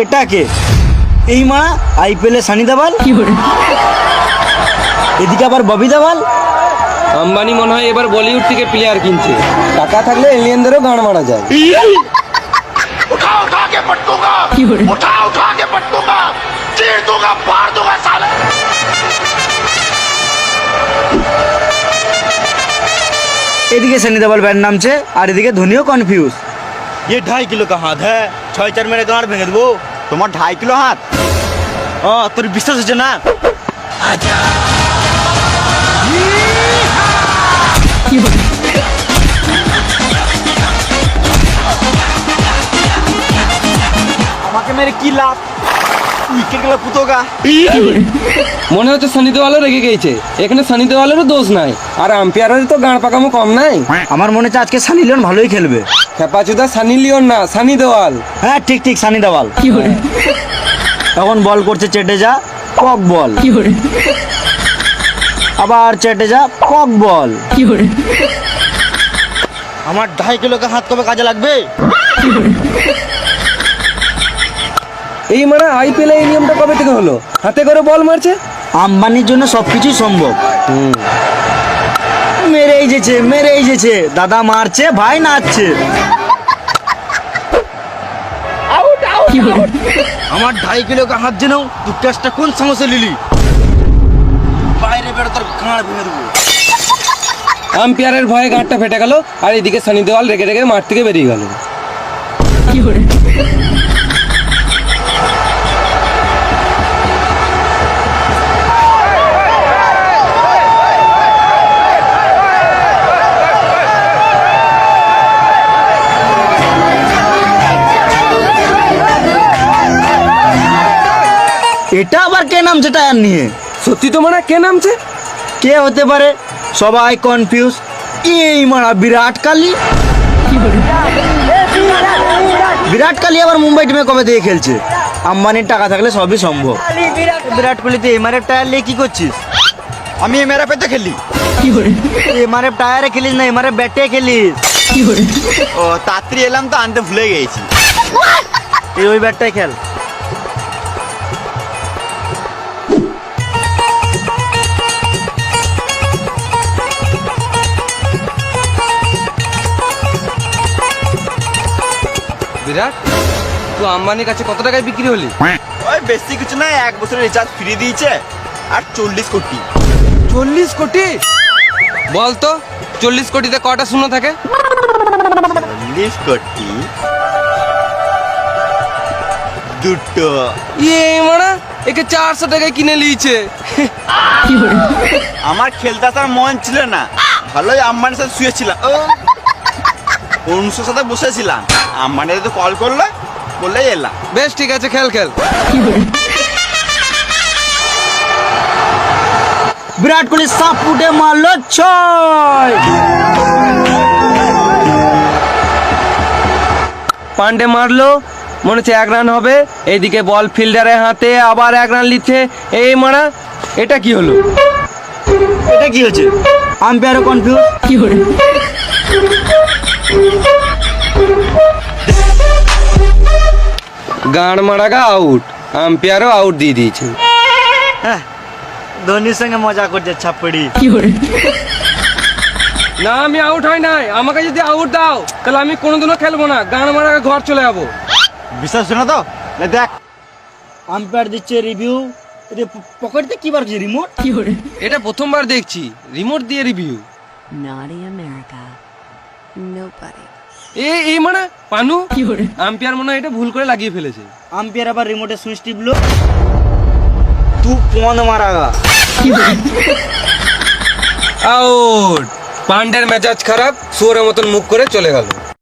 এটা কে? এই মা আইপিএল এ সানি দেওয়াল, এদিকে আবার ববি দেওয়াল। আম্বানি মনে হয় এবার বলিউড থেকে প্লেয়ার কিনছে। টাকা থাকলে এলিয়েনদেরও গান মারা যায়। उठा उठा के पटकूंगा, उठा उठा के पटकूंगा, चीर दूंगा, फाड़ दूंगा साले। এদিকে সানি দেওয়াল ব্যান্ড নামছে আর এদিকে ধোনিও কনফিউজ। ये 2.5 किलो का हाथ है, 6-4 मेरे गांड भेंगे देबो। তোমার 2.5 কিলো হাত? তোর বিশ্বাস হচ্ছে না? আমাকে মেরে কি লাভ? উইকেট গেলে পুতোগা। মনে হচ্ছে সানি দেওয়ালও রেগে গেছে। এখানে সানি দেওয়ালেরও দোষ নাই, আর আম্পায়ারের তো গান পাকামো কম নাই। আমার মনে হচ্ছে আজকে সানি লিওন ভালোই খেলবে। খেপাচুদা সানি লিওন না, সানি দেওয়াল। হ্যাঁ ঠিক ঠিক, সানি দেওয়াল। তখন বল করছে চেটেজা, কক বল। আবার চেটেজা, কক বল। আমার 2.5 কিলো का হাত কবে কাজে লাগবে? এই মানে আইপিএল এই নিয়মটা কবে থেকে হলো? হাতে করে বল মারছে। আম্বানির জন্য সবকিছুই সম্ভব। মেরেই যেছে, মেরেই যেছে, দাদা মারছে, ভাই নাচছে। আমার 2.5 কিলো का হাত জেনেও তুই টেস্টটা কোন সমস্যা লিলি? বাইরে বেরো, তোর গাঁড় ভেঙে দেবো। আম্পায়ারের ভয়ে গাঁটটা ফেটে গেল, আর এদিকে সানি দেওয়াল রেগে রেগে মাঠ থেকে বেরিয়ে গেল। এটা আবার কে নামছে টায়ার নিয়ে? সত্যি তো মানে কে নামছে? কে হতে পারে? সবাই কনফিউজ। এই মারা বিরাট কোহলি। বিরাট কোহলি আবার মুম্বাই টিমে কবে থেকে খেলছে? আম্বানির টাকা থাকলে সবই সম্ভব। বিরাট কোহলি, তুই এমআরএফ টায়ার নিয়ে কি করছিস? আমি মেরা পেতে খেলি। এমআরএফ টায়ারে খেলিস না, এমআরএফ ব্যাটে খেলিস। ও তাড়াতাড়ি এলাম তো, আনতে ভুলে গেছি। এই ওই ব্যাটটাই খেল। বিরাট, তুই আম্বানির কাছে কত টাকায় বিক্রি হলি? ওই বেশি কিছু না, 1 বছরের রিচার্জ ফ্রি দিয়েছে আর 40 কোটি। 40 কোটি? বলতো 40 কোটিতে কটা শূন্য থাকে? 40 কোটি দুটো। এই মানে একে 400 টাকায় কিনে লিয়েছে। আমার খেলতে আসার মন ছিল না, ভালোই আম্বানির সাথে শুয়েছিলাম। অনুষ্ঠের সাথে বসেছিলাম, আম্বানি তো কল করলো, বললে এলাম। বেশ ঠিক আছে, খেল খেল। বিরাট কোহলি সাপ ফুটে মারলো 6। পান্ডে মারলো, মনে হচ্ছে 1 রান হবে। এইদিকে বল ফিল্ডারের হাতে, আবার 1 রান লিচ্ছে। এই মারা, এটা কি হলো? এটা কি হচ্ছে? আম্পায়ারও কনফিউজ। গান মারাগা আউট, আম্পায়ারও আউট দিয়ে দিয়েছে। ধোনির সঙ্গে মজা করছে ছাপড়ি। না, আমি আউট হয় নাই। আমাকে যদি আউট দাও তাহলে আমি কোনোদিনও খেলবো না, গান মারাগা ঘর চলে যাবো। বিশ্বাস হচ্ছে না তো? দেখ, আম্পায়ার দিচ্ছে রিভিউ। পকেটে কি বার রিমোট? এটা প্রথমবার দেখছি রিমোট দিয়ে রিভিউ। Naughty America. Nobody. এই মানে পানু, আম্পায়ার মনে হয় এটা ভুল করে লাগিয়ে ফেলেছে। আম্পায়ার আবার রিমোটে সুইচ টিপলো। তুই কোন মারাগা? আউট। পান্ডের মেজাজ খারাপ, শুয়োরের মতন মুখ করে চলে গেল।